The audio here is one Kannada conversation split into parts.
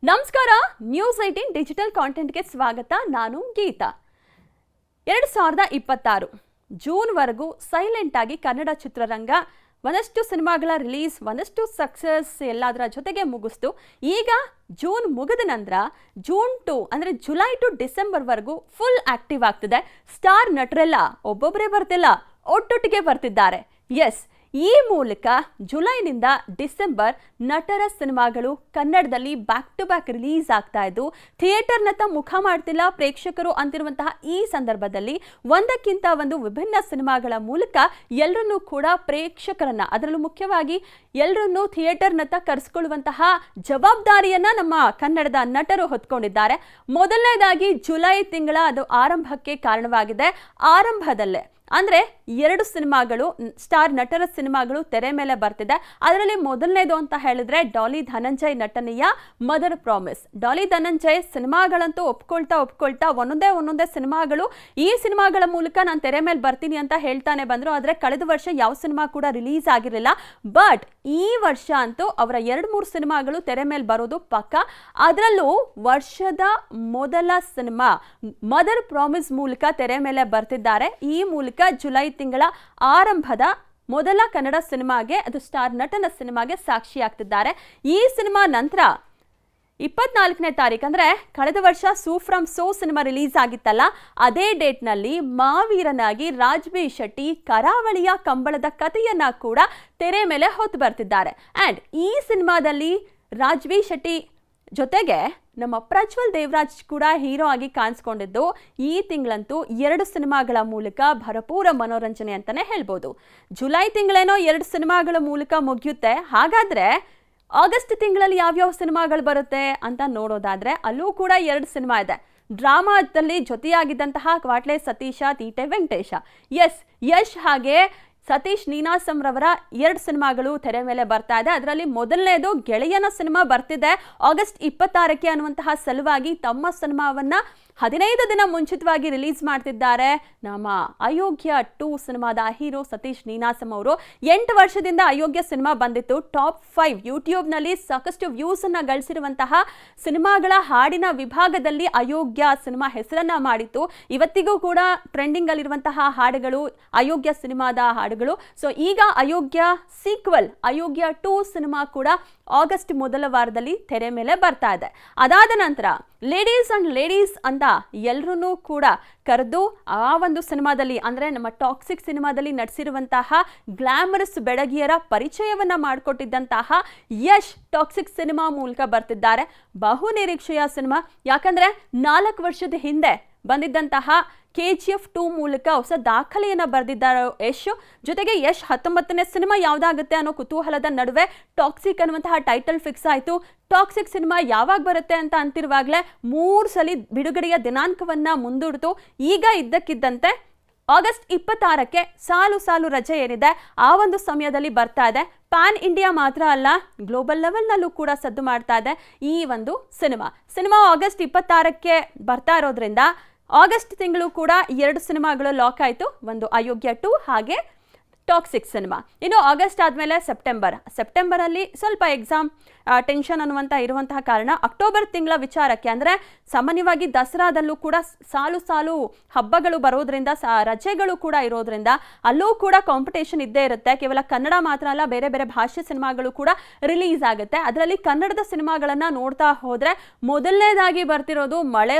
ನಮಸ್ಕಾರ. ನ್ಯೂಸ್ 18 ಡಿಜಿಟಲ್ ಕಾಂಟೆಂಟ್ಗೆ ಸ್ವಾಗತ. ನಾನು ಗೀತಾ. 2026 ಜೂನ್ವರೆಗೂ ಸೈಲೆಂಟ್ ಆಗಿ ಕನ್ನಡ ಚಿತ್ರರಂಗ ಒಂದಷ್ಟು ಸಿನಿಮಾಗಳ ರಿಲೀಸ್, ಒಂದಷ್ಟು ಸಕ್ಸಸ್ ಎಲ್ಲದರ ಜೊತೆಗೆ ಮುಗಿಸ್ತು. ಈಗ ಜೂನ್ ಮುಗಿದ ನಂತರ ಜೂನ್ ಟು ಅಂದರೆ ಜುಲೈ ಟು ಡಿಸೆಂಬರ್ವರೆಗೂ ಫುಲ್ ಆಕ್ಟಿವ್ ಆಗ್ತಿದೆ. ಸ್ಟಾರ್ ನಟರೆಲ್ಲ ಒಬ್ಬೊಬ್ಬರೇ ಬರ್ತಿಲ್ಲ, ಒಟ್ಟೊಟ್ಟಿಗೆ ಬರ್ತಿದ್ದಾರೆ. ಎಸ್, ಈ ಮೂಲಕ ಜುಲೈನಿಂದ ಡಿಸೆಂಬರ್ ನಟರ ಸಿನಿಮಾಗಳು ಕನ್ನಡದಲ್ಲಿ ಬ್ಯಾಕ್ ಟು ಬ್ಯಾಕ್ ರಿಲೀಸ್ ಆಗ್ತಾ ಇದ್ದು ಥಿಯೇಟರ್ನತ್ತ ಮುಖ ಮಾಡ್ತಿಲ್ಲ ಪ್ರೇಕ್ಷಕರು ಅಂತಿರುವಂತಹ ಈ ಸಂದರ್ಭದಲ್ಲಿ ಒಂದಕ್ಕಿಂತ ಒಂದು ವಿಭಿನ್ನ ಸಿನಿಮಾಗಳ ಮೂಲಕ ಎಲ್ಲರನ್ನೂ ಕೂಡ ಪ್ರೇಕ್ಷಕರನ್ನ, ಅದರಲ್ಲೂ ಮುಖ್ಯವಾಗಿ ಎಲ್ಲರನ್ನೂ ಥಿಯೇಟರ್ನತ್ತ ಕರೆಸ್ಕೊಳ್ಳುವಂತಹ ಜವಾಬ್ದಾರಿಯನ್ನ ನಮ್ಮ ಕನ್ನಡದ ನಟರು ಹೊತ್ಕೊಂಡಿದ್ದಾರೆ. ಮೊದಲನೇದಾಗಿ ಜುಲೈ ತಿಂಗಳ ಅದು ಆರಂಭಕ್ಕೆ ಕಾರಣವಾಗಿದೆ. ಆರಂಭದಲ್ಲೇ ಅಂದರೆ 2 ಸಿನಿಮಾಗಳು, ಸ್ಟಾರ್ ನಟರ ಸಿನಿಮಾಗಳು ತೆರೆ ಮೇಲೆ ಬರ್ತಿದೆ. ಅದರಲ್ಲಿ ಮೊದಲನೇದು ಅಂತ ಹೇಳಿದ್ರೆ ಡಾಲಿ ಧನಂಜಯ್ ನಟನೆಯ ಮದರ್ ಪ್ರಾಮಿಸ್. ಡಾಲಿ ಧನಂಜಯ್ ಸಿನಿಮಾಗಳಂತೂ ಒಪ್ಕೊಳ್ತಾ ಒಂದೊಂದೇ ಸಿನಿಮಾಗಳು, ಈ ಸಿನಿಮಾಗಳ ಮೂಲಕ ನಾನು ತೆರೆ ಮೇಲೆ ಬರ್ತೀನಿ ಅಂತ ಹೇಳ್ತಾನೆ ಬಂದರು. ಆದರೆ ಕಳೆದ ವರ್ಷ ಯಾವ ಸಿನಿಮಾ ಕೂಡ ರಿಲೀಸ್ ಆಗಿರಲಿಲ್ಲ. ಬಟ್ ಈ ವರ್ಷ ಅಂತೂ ಅವರ 2-3 ಸಿನಿಮಾಗಳು ತೆರೆ ಮೇಲೆ ಬರೋದು ಪಕ್ಕ. ಅದರಲ್ಲೂ ವರ್ಷದ ಮೊದಲ ಸಿನಿಮಾ ಮದರ್ ಪ್ರಾಮಿಸ್ ಮೂಲಕ ತೆರೆ ಮೇಲೆ ಬರ್ತಿದ್ದಾರೆ. ಈ ಮೂಲಕ ಜುಲೈ ತಿಂಗಳ ಆರಂಭದ ಮೊದಲ ಕನ್ನಡ ಸಿನಿಮಾಗೆ, ಅದು ಸ್ಟಾರ್ ನಟನ ಸಿನಿಮಾಗೆ ಸಾಕ್ಷಿಯಾಗ್ತಿದ್ದಾರೆ. ಈ ಸಿನಿಮಾ ನಂತರ 24ನೇ ತಾರೀಕು ಅಂದರೆ ಕಳೆದ ವರ್ಷ ಸೂ ಫ್ರಮ್ ಸೋ ಸಿನಿಮಾ ರಿಲೀಸ್ ಆಗಿತ್ತಲ್ಲ, ಅದೇ ಡೇಟ್ನಲ್ಲಿ ಮಾವೀರನಾಗಿ ರಾಜ್ಬಿ ಶೆಟ್ಟಿ ಕರಾವಳಿಯ ಕಂಬಳದ ಕಥೆಯನ್ನ ಕೂಡ ತೆರೆ ಮೇಲೆ ಹೊತ್ತು ಬರ್ತಿದ್ದಾರೆ. ಆ್ಯಂಡ್ ಈ ಸಿನಿಮಾದಲ್ಲಿ ರಾಜ್ಬಿ ಶೆಟ್ಟಿ ಜೊತೆಗೆ ನಮ್ಮ ಪ್ರಜ್ವಲ್ ದೇವರಾಜ್ ಕೂಡ ಹೀರೋ ಆಗಿ ಕಾಣಿಸ್ಕೊಂಡಿದ್ದು ಈ ತಿಂಗಳಂತೂ 2 ಸಿನಿಮಾಗಳ ಮೂಲಕ ಭರಪೂರ ಮನೋರಂಜನೆ ಅಂತಾನೆ ಹೇಳ್ಬೋದು. ಜುಲೈ ತಿಂಗಳೇನೋ 2 ಸಿನಿಮಾಗಳ ಮೂಲಕ ಮುಗಿಯುತ್ತೆ. ಹಾಗಾದ್ರೆ ಆಗಸ್ಟ್ ತಿಂಗಳಲ್ಲಿ ಯಾವ್ಯಾವ ಸಿನಿಮಾಗಳು ಬರುತ್ತೆ ಅಂತ ನೋಡೋದಾದ್ರೆ ಅಲ್ಲೂ ಕೂಡ 2 ಸಿನಿಮಾ ಇದೆ. ಡ್ರಾಮಾದಲ್ಲಿ ಜೊತೆಯಾಗಿದ್ದಂತಹ ಕ್ವಾಟ್ಲೆ ಸತೀಶ, ತೀಟೆ ವೆಂಕಟೇಶ. ಎಸ್, ಯಶ್ ಹಾಗೆ ಸತೀಶ್ ನೀನಾಸಂ ರವರ 2 ಸಿನಿಮಾಗಳು ತೆರೆ ಮೇಲೆ ಬರ್ತಾ ಇದೆ. ಅದರಲ್ಲಿ ಮೊದಲನೇದು ಗೆಳೆಯನ ಸಿನಿಮಾ ಬರ್ತಿದೆ ಆಗಸ್ಟ್ 26ಕ್ಕೆ ಅನ್ನುವಂತಹ ಸಲುವಾಗಿ ತಮ್ಮ ಸಿನಿಮಾವನ್ನ 15 ದಿನ ಮುಂಚಿತವಾಗಿ ರಿಲೀಸ್ ಮಾಡ್ತಿದ್ದಾರೆ. ನಮ್ಮ ಅಯೋಗ್ಯ 2 ಸಿನಿಮಾದ ಹೀರೋ ಸತೀಶ್ ನೀನಾಸಂ ಅವರು. 8 ವರ್ಷದಿಂದ ಅಯೋಗ್ಯ ಸಿನಿಮಾ ಬಂದಿತ್ತು. ಟಾಪ್ 5 ಯೂಟ್ಯೂಬ್ನಲ್ಲಿ ಸಾಕಷ್ಟು ವ್ಯೂಸ್ ಅನ್ನ ಗಳಿಸಿರುವಂತಹ ಸಿನಿಮಾಗಳ ಹಾಡಿನ ವಿಭಾಗದಲ್ಲಿ ಅಯೋಗ್ಯ ಸಿನಿಮಾ ಹೆಸರನ್ನ ಮಾಡಿತ್ತು. ಇವತ್ತಿಗೂ ಕೂಡ ಟ್ರೆಂಡಿಂಗ್ ಅಲ್ಲಿರುವಂತಹ ಹಾಡುಗಳು ಅಯೋಗ್ಯ ಸಿನಿಮಾದ ಹಾಡುಗಳು. ಸೊ ಈಗ ಅಯೋಗ್ಯ ಸೀಕ್ವೆಲ್ ಅಯೋಗ್ಯ 2 ಸಿನಿಮಾ ಕೂಡ ಆಗಸ್ಟ್ ಮೊದಲ ವಾರದಲ್ಲಿ ತೆರೆ ಮೇಲೆ ಬರ್ತಾ ಇದೆ. ಅದಾದ ನಂತರ ಲೇಡೀಸ್ ಅಂಡ್ ಲೇಡೀಸ್ ಅಂತ ಎಲ್ಲರೂ ಕೂಡ ಕರೆದು ಆ ಒಂದು ಸಿನಿಮಾದಲ್ಲಿ ಅಂದರೆ ನಮ್ಮ ಟಾಕ್ಸಿಕ್ ಸಿನಿಮಾದಲ್ಲಿ ನಟಿಸಿರುವಂತಹ ಗ್ಲಾಮರಸ್ ಬೆಡಗಿಯರ ಪರಿಚಯವನ್ನ ಮಾಡಿಕೊಟ್ಟಿದ್ದಂತಹ ಯಶ್ ಟಾಕ್ಸಿಕ್ ಸಿನಿಮಾ ಮೂಲಕ ಬರ್ತಿದ್ದಾರೆ. ಬಹು ನಿರೀಕ್ಷೆಯ ಸಿನಿಮಾ. ಯಾಕಂದ್ರೆ 4 ವರ್ಷದ ಹಿಂದೆ ಬಂದಿದ್ದಂತಹ KGF 2 ಮೂಲಕ ಹೊಸ ದಾಖಲೆಯನ್ನ ಬರೆದಿದ್ದಾರೆ ಯಶ್. ಜೊತೆಗೆ ಯಶ್ 19ನೇ ಸಿನಿಮಾ ಯಾವ್ದಾಗುತ್ತೆ ಅನ್ನೋ ಕುತೂಹಲದ ನಡುವೆ ಟಾಕ್ಸಿಕ್ ಅನ್ನುವಂತಹ ಟೈಟಲ್ ಫಿಕ್ಸ್ ಆಯಿತು. ಟಾಕ್ಸಿಕ್ ಸಿನಿಮಾ ಯಾವಾಗ ಬರುತ್ತೆ ಅಂತ ಅಂತಿರುವಾಗಲೇ 3 ಸಲ ಬಿಡುಗಡೆಯ ದಿನಾಂಕವನ್ನ ಮುಂದೂಡಿತು. ಈಗ ಇದ್ದಕ್ಕಿದ್ದಂತೆ ಆಗಸ್ಟ್ 26ಕ್ಕೆ ಸಾಲು ರಜೆ ಏನಿದೆ ಆ ಒಂದು ಸಮಯದಲ್ಲಿ ಬರ್ತಾ ಇದೆ. ಪ್ಯಾನ್ ಇಂಡಿಯಾ ಮಾತ್ರ ಅಲ್ಲ, ಗ್ಲೋಬಲ್ ಲೆವೆಲ್ನಲ್ಲೂ ಕೂಡ ಸದ್ದು ಮಾಡ್ತಾ ಇದೆ ಈ ಒಂದು ಸಿನಿಮಾ ಆಗಸ್ಟ್ 26ಕ್ಕೆ ಬರ್ತಾ ಇರೋದ್ರಿಂದ ಆಗಸ್ಟ್ ತಿಂಗಳು ಕೂಡ 2 ಸಿನಿಮಾಗಳು ಲಾಕ್ ಆಯಿತು. ಒಂದು ಅಯೋಗ್ಯ 2 ಹಾಗೆ ಟಾಕ್ಸಿಕ್ ಸಿನಿಮಾ. ಇನ್ನು ಆಗಸ್ಟ್ ಆದಮೇಲೆ ಸೆಪ್ಟೆಂಬರಲ್ಲಿ ಸ್ವಲ್ಪ ಎಕ್ಸಾಮ್ ಟೆನ್ಷನ್ ಇರುವಂತಹ ಕಾರಣ ಅಕ್ಟೋಬರ್ ತಿಂಗಳ ವಿಚಾರಕ್ಕೆ, ಅಂದರೆ ಸಾಮಾನ್ಯವಾಗಿ ದಸರಾದಲ್ಲೂ ಕೂಡ ಸಾಲು ಹಬ್ಬಗಳು ಬರೋದ್ರಿಂದ ರಜೆಗಳು ಕೂಡ ಇರೋದ್ರಿಂದ ಅಲ್ಲೂ ಕೂಡ ಕಾಂಪಿಟೇಷನ್ ಇದ್ದೇ ಇರುತ್ತೆ. ಕೇವಲ ಕನ್ನಡ ಮಾತ್ರ ಅಲ್ಲ, ಬೇರೆ ಬೇರೆ ಭಾಷೆ ಸಿನಿಮಾಗಳು ಕೂಡ ರಿಲೀಸ್ ಆಗುತ್ತೆ. ಅದರಲ್ಲಿ ಕನ್ನಡದ ಸಿನಿಮಾಗಳನ್ನು ನೋಡ್ತಾ ಹೋದರೆ ಮೊದಲನೇದಾಗಿ ಬರ್ತಿರೋದು ಮಳೆ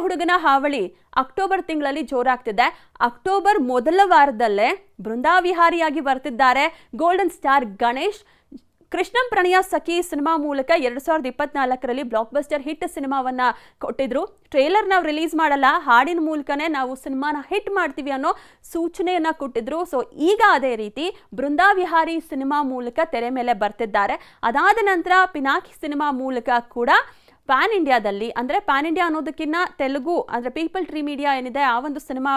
ಹುಡುಗನ ಹಾವಳಿ ಅಕ್ಟೋಬರ್ ತಿಂಗಳಲ್ಲಿ ಜೋರಾಗ್ತಿದೆ. ಅಕ್ಟೋಬರ್ ಮೊದಲ ವಾರದಲ್ಲೇ ಬೃಂದಾವಿಹಾರಿಯಾಗಿ ಬರ್ತಿದ್ದಾರೆ ಗೋಲ್ಡನ್ ಸ್ಟಾರ್ ಗಣೇಶ್. ಕೃಷ್ಣಂ ಪ್ರಣಯ ಸಖಿ ಸಿನಿಮಾ ಮೂಲಕ 2024ರಲ್ಲಿ ಬ್ಲಾಕ್ ಬಸ್ಟರ್ ಹಿಟ್ ಸಿನಿಮಾವನ್ನ ಕೊಟ್ಟಿದ್ರು. ಟ್ರೇಲರ್ ನಾವು ರಿಲೀಸ್ ಮಾಡಲ್ಲ, ಹಾಡಿನ ಮೂಲಕನೇ ನಾವು ಸಿನಿಮಾನ ಹಿಟ್ ಮಾಡ್ತೀವಿ ಅನ್ನೋ ಸೂಚನೆಯನ್ನ ಕೊಟ್ಟಿದ್ರು. ಸೊ ಈಗ ಅದೇ ರೀತಿ ಬೃಂದಾವಿಹಾರಿ ಸಿನಿಮಾ ಮೂಲಕ ತೆರೆ ಮೇಲೆ ಬರ್ತಿದ್ದಾರೆ. ಅದಾದ ನಂತರ ಪಿನಾಕಿ ಸಿನಿಮಾ ಮೂಲಕ ಕೂಡ ಪ್ಯಾನ್ ಇಂಡಿಯಾದಲ್ಲಿ, ಅಂದರೆ ಪ್ಯಾನ್ ಇಂಡಿಯಾ ಅನ್ನೋದಕ್ಕಿಂತ ತೆಲುಗು ಅಂದರೆ ಪೀಪಲ್ ಟ್ರೀ ಮೀಡಿಯಾ ಏನಿದೆ ಆ ಒಂದು ಸಿನಿಮಾ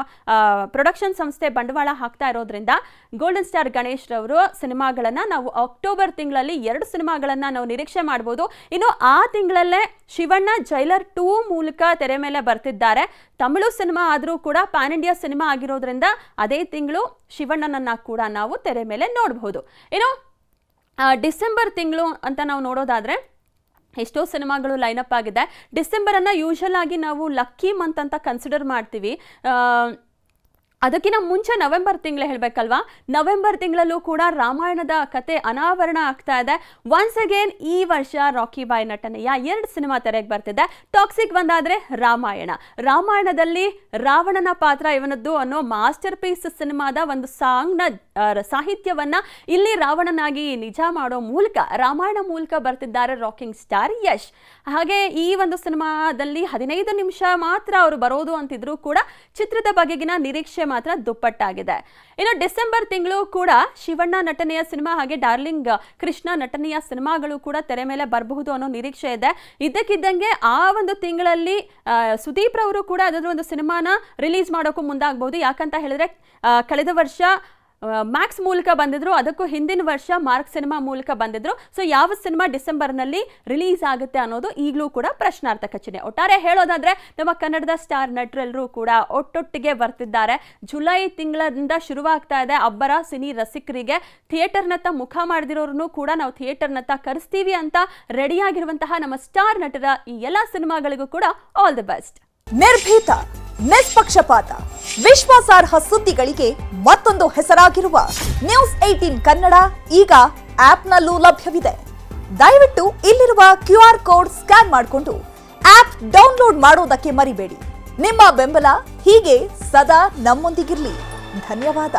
ಪ್ರೊಡಕ್ಷನ್ ಸಂಸ್ಥೆ ಬಂಡವಾಳ ಹಾಕ್ತಾ ಇರೋದ್ರಿಂದ ಗೋಲ್ಡನ್ ಸ್ಟಾರ್ ಗಣೇಶ್ ರವರು ಸಿನಿಮಾಗಳನ್ನು ನಾವು ಅಕ್ಟೋಬರ್ ತಿಂಗಳಲ್ಲಿ 2 ಸಿನಿಮಾಗಳನ್ನು ನಾವು ನಿರೀಕ್ಷೆ ಮಾಡ್ಬೋದು. ಇನ್ನು ಆ ತಿಂಗಳಲ್ಲೇ ಶಿವಣ್ಣ ಜೈಲರ್ 2 ಮೂಲಕ ತೆರೆ ಮೇಲೆ ಬರ್ತಿದ್ದಾರೆ. ತಮಿಳು ಸಿನಿಮಾ ಆದರೂ ಕೂಡ ಪ್ಯಾನ್ ಇಂಡಿಯಾ ಸಿನಿಮಾ ಆಗಿರೋದ್ರಿಂದ ಅದೇ ತಿಂಗಳು ಶಿವಣ್ಣನನ್ನ ಕೂಡ ನಾವು ತೆರೆ ಮೇಲೆ ನೋಡಬಹುದು. ಇನ್ನು ಡಿಸೆಂಬರ್ ತಿಂಗಳು ಅಂತ ನಾವು ನೋಡೋದಾದ್ರೆ ಎಷ್ಟೋ ಸಿನಿಮಾಗಳು ಲೈನಪ್ ಆಗಿದೆ. ಡಿಸೆಂಬರನ್ನು ಯೂಶಲ್ ಆಗಿ ನಾವು ಲಕ್ಕಿ ಮಂತ್ ಅಂತ ಕನ್ಸಿಡರ್ ಮಾಡ್ತೀವಿ. ಅದಕ್ಕಿಂತ ಮುಂಚೆ ನವೆಂಬರ್ ತಿಂಗಳು ಹೇಳಬೇಕಲ್ವಾ, ನವೆಂಬರ್ ತಿಂಗಳಲ್ಲೂ ಕೂಡ ರಾಮಾಯಣದ ಕತೆ ಅನಾವರಣ ಆಗ್ತಾ ಇದೆ. ಒನ್ಸ್ ಅಗೇನ್ ಈ ವರ್ಷ ರಾಕಿ ಬಾಯ್ ನಟನೆಯ 2 ಸಿನಿಮಾ ತೆರೆಗೆ ಬರ್ತಿದೆ. ಟಾಕ್ಸಿಕ್ ಒಂದಾದ್ರೆ ರಾಮಾಯಣದಲ್ಲಿ ರಾವಣನ ಪಾತ್ರ ಇವನದ್ದು ಅನ್ನೋ ಮಾಸ್ಟರ್ ಪೀಸ್ ಸಿನಿಮಾದ ಒಂದು ಸಾಂಗ್ನ ಸಾಹಿತ್ಯವನ್ನ ಇಲ್ಲಿ ರಾವಣನಾಗಿ ನಿಜ ಮಾಡೋ ಮೂಲಕ ರಾಮಾಯಣ ಮೂಲಕ ಬರ್ತಿದ್ದಾರೆ ರಾಕಿಂಗ್ ಸ್ಟಾರ್ ಯಶ್. ಹಾಗೆ ಈ ಒಂದು ಸಿನಿಮಾದಲ್ಲಿ 15 ನಿಮಿಷ ಮಾತ್ರ ಅವರು ಬರೋದು ಅಂತಿದ್ರು ಕೂಡ ಚಿತ್ರದ ಬಗೆಗಿನ ನಿರೀಕ್ಷೆ ಮಾತ್ರ ದುಪ್ಪಟ್ಟಾಗಿದೆ. ಇನ್ನು ಡಿಸೆಂಬರ್ ತಿಂಗಳು ಕೂಡ ಶಿವಣ್ಣ ನಟನೆಯ ಸಿನಿಮಾ ಹಾಗೆ ಡಾರ್ಲಿಂಗ್ ಕೃಷ್ಣ ನಟನೆಯ ಸಿನಿಮಾಗಳು ಕೂಡ ತೆರೆ ಮೇಲೆ ಬರಬಹುದು ಅನ್ನೋ ನಿರೀಕ್ಷೆ ಇದೆ. ಇದ್ದಕ್ಕಿದ್ದಂಗೆ ಆ ಒಂದು ತಿಂಗಳಲ್ಲಿ ಸುದೀಪ್ ರವರು ಕೂಡ ಅದರ ಒಂದು ಸಿನಿಮಾನ ರಿಲೀಸ್ ಮಾಡೋಕ್ಕೂ ಮುಂದಾಗಬಹುದು. ಯಾಕಂತ ಹೇಳಿದ್ರೆ ಕಳೆದ ವರ್ಷ ಮ್ಯಾಕ್ಸ್ ಮೂಲಕ ಬಂದಿದ್ರು, ಅದಕ್ಕೂ ಹಿಂದಿನ ವರ್ಷ ಮಾರ್ಕ್ ಸಿನಿಮಾ ಮೂಲಕ ಬಂದಿದ್ರು. ಸೊ ಯಾವ ಸಿನಿಮಾ ಡಿಸೆಂಬರ್ನಲ್ಲಿ ರಿಲೀಸ್ ಆಗುತ್ತೆ ಅನ್ನೋದು ಈಗಲೂ ಕೂಡ ಪ್ರಶ್ನಾರ್ಥಕ ಚಿಹ್ನೆ. ಒಟ್ಟಾರೆ ಹೇಳೋದಾದ್ರೆ ನಮ್ಮ ಕನ್ನಡದ ಸ್ಟಾರ್ ನಟರೆಲ್ಲರೂ ಕೂಡ ಒಟ್ಟೊಟ್ಟಿಗೆ ಬರ್ತಿದ್ದಾರೆ. ಜುಲೈ ತಿಂಗಳಿಂದ ಶುರುವಾಗ್ತಾ ಇದೆ ಅಬ್ಬರ ಸಿನಿ ರಸಿಕರಿಗೆ. ಥಿಯೇಟರ್ನತ್ತ ಮುಖ ಮಾಡಿದಿರೋರನ್ನು ಕೂಡ ನಾವು ಥಿಯೇಟರ್ನತ್ತ ಕರೆಸ್ತೀವಿ ಅಂತ ರೆಡಿಯಾಗಿರುವಂತಹ ನಮ್ಮ ಸ್ಟಾರ್ ನಟರ ಈ ಎಲ್ಲ ಸಿನಿಮಾಗಳಿಗೂ ಕೂಡ ಆಲ್ ದಿ ಬೆಸ್ಟ್. ನಿರ್ಭೀತ, ನಿಷ್ಪಕ್ಷಪಾತ, ವಿಶ್ವಾಸಾರ್ಹ ಸುದ್ದಿಗಳಿಗೆ ಮತ್ತೊಂದು ಹೆಸರಾಗಿರುವ ನ್ಯೂಸ್ 18 ಕನ್ನಡ ಈಗ ಆಪ್ನಲ್ಲೂ ಲಭ್ಯವಿದೆ. ದಯವಿಟ್ಟು ಇಲ್ಲಿರುವ QR ಕೋಡ್ ಸ್ಕ್ಯಾನ್ ಮಾಡಿಕೊಂಡು ಆಪ್ ಡೌನ್ಲೋಡ್ ಮಾಡೋದಕ್ಕೆ ಮರಿಬೇಡಿ. ನಿಮ್ಮ ಬೆಂಬಲ ಹೀಗೆ ಸದಾ ನಮ್ಮೊಂದಿಗಿರಲಿ. ಧನ್ಯವಾದ.